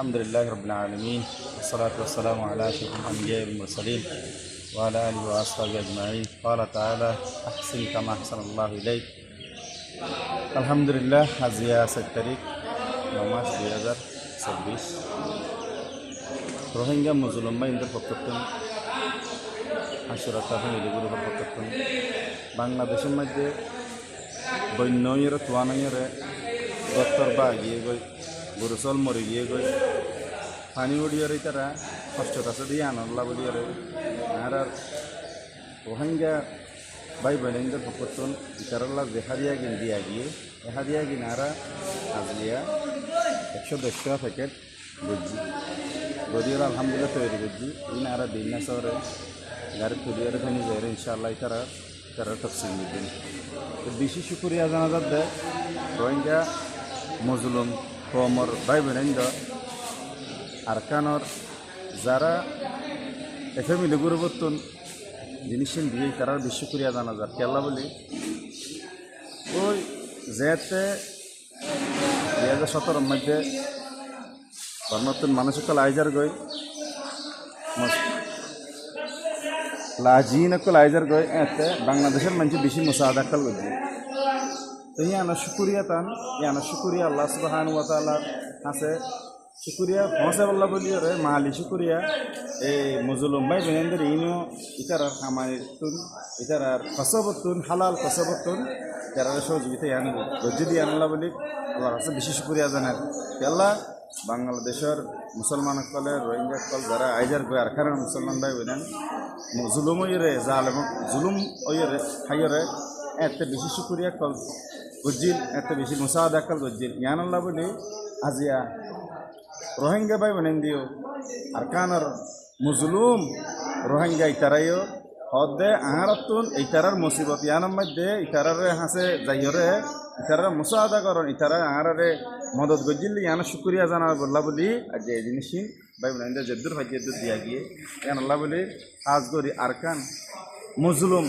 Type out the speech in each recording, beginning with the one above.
الحمد لله رب العالمين والصلاة والسلام على أشرف الأنبياء والمرسلين وعلى آله وأصحابه أجمعين. قال تعالى: أحسن كما أحسن الله إليك. আলহামদুলিল্লাহ, আজিয়া 7 তারিখ 9 মাস 2026 রোহিঙ্গা মুসলিম বাহিনীদের পক্ষত্বন আশুরা ফ্যামিলিগুলোর পক্ষত্বন বাংলাদেশের মধ্যে বন্যয়ের তোয়ানয়ের দত্তর বা গিয়ে গই গরুচল মরে গিয়ে গই পানি উড়িয়ে তারা কষ্ট আছে দিয়ে আনল্লা বলিয়ে আর রোহিঙ্গা ভাই বোনদের পক্ষত্বন ইতারাল্লা যে হারিয়া গিন দিয়া গিয়ে হারিয়া গিন আরা আজলিয়া 110 টাকা প্যাকেট বুঝছি গরিয়র আলহামদুলিল্লাহ তৈরি বুঝছি ইন আরা দিন না শহরে গাড়ি তুলিয়ারে ফেনি যায় ইনশাআল্লাহ তারা তফসিল দিন বেশি শুক্রিয়া জানাজার দেয় রোহিঙ্গা মজলুম কমর ভাই বোনেন্দ আরকানর যারা ফ্যামিলি গুরুবর্তন জিনিস দিয়ে তারা বেশি শুক্রিয়া জানাজার কেল্লা বলি ওই যেতে 2017 মধ্যে নতুন মানুষকল আইজার গই লাজিনকল আইজার গই এতে বাংলাদেশের মানুষ বেশি মুসাদাকল গই তো ইয়ানা শুক্রিয়া তান ইয়ানা শুক্রিয়া আল্লাহ সুবহানাহু ওয়া তাআলা আছে শুক্রিয়া পৌঁছে বললা বলি রে মালি শুক্রিয়া এই মুজলুম ভাই বোনদের ইনো ইতারার খামাইতুন ইতারার কসবতুন হালাল কসবতুন যারা সহযোগিতা ইয়ানি যদি আনলা বলি আল্লাহর কাছে বেশি শুক্রিয়া জানাই আল্লাহ বাংলাদেশের মুসলমান সকলের রোহিঙ্গা সকল যারা আইজার গই আর কারণ মুসলমান ভাই বোনেন জুলুম ওইরে জালেম জুলুম ওইরে হাইরে এতে বেশি শুক্রিয়া কল গজ্জিল এতে বেশি মুসাদা কল গজ্জিল ইয়ানাল্লাহ বলি আজিয়া রোহিঙ্গা ভাই বোনেন দিও আর কানার মুজলুম রোহিঙ্গা ইতারাইও হদে আহারাতুন ইতারার মুসিবত ইয়ানার মধ্যে ইতারারে হাসে যাইরে ইতারা মুসাদা করন ইতারা আহারে মদত গজ্জিল ইয়ানা শুক্রিয়া জানা বললা বলি আজ এই জিনিস ভাই বোনেন জেদ্দুর হাজিয়দ্দুর দিয়া গিয়ে ইয়ানাল্লাহ বলি আজ গরি আরকান মুজলুম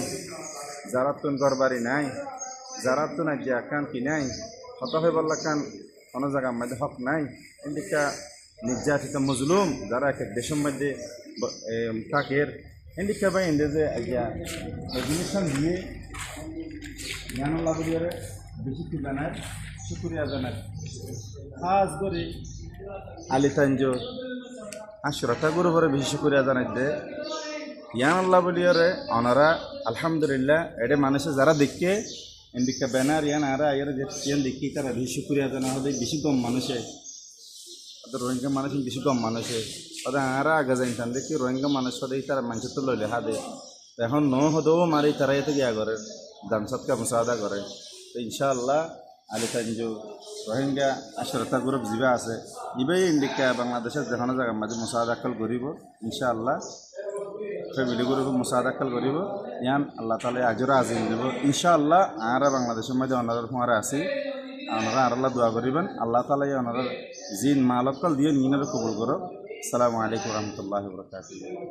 যারা তুন ঘরবাড়ি নাই যারা তুন আজ আকান কি নাই হত হয়ে বললা কান কোনো জায়গার মধ্যে হক নাই এদিকা নির্যাতিত মজলুম যারা এক দেশের মধ্যে থাকের এদিকে ভাই এদের যে আজ্ঞা এই জিনিসটা দিয়ে জ্ঞানল্লাহ বলিয়ারে বেশি কি জানার শুক্রিয়া জানার খাস করে আলি তাঞ্জো আশুরাটা গুরু করে বেশি শুক্রিয়া জানাই দে ইয়ানাল্লাহ বলিয়ারে ওনারা আলহামদুলিল্লাহ এটা মানুষের যারা দেখে এদিকে ব্যানার ইয়ান আরা আয়ের যে দেখি তারা বেশি শুক্রিয়া জানা হবে বেশি কম মানুষে রোহিঙ্গা মানুষ বেশি কম মানুষে ওদের আরা আগে জানতাম দেখি রোহিঙ্গা মানুষ সদাই তারা মানুষের তো লইলে হাদে এখন হদেও মারি তারা এতে গিয়া করে দান সৎকা মুসাদা করে তো ইনশাআল্লাহ আলি তাঞ্জু রোহিঙ্গা আশরতা গ্রুপ জিবা আছে ইবাই ইন্ডিকা বাংলাদেশের যেখানে জায়গার মাঝে মুসাদাকল করিব ইনশাআল্লাহ ফ্যামিলি গ্রুপ মুসাদাকল করিব ইয়ান আল্লাহ তালা আজরা আজিম দিব ইনশাআল্লাহ আরা বাংলাদেশের মধ্যে অনার ফুঁয়ারা আছি আপনারা আর আল্লাহ দোয়া করিবেন আল্লাহ তালা ওনারা জিন মালকল দিয়ে নিনারে কবুল করো। আসসালামু আলাইকুম রহমতুল্লাহ বরকাতুহু।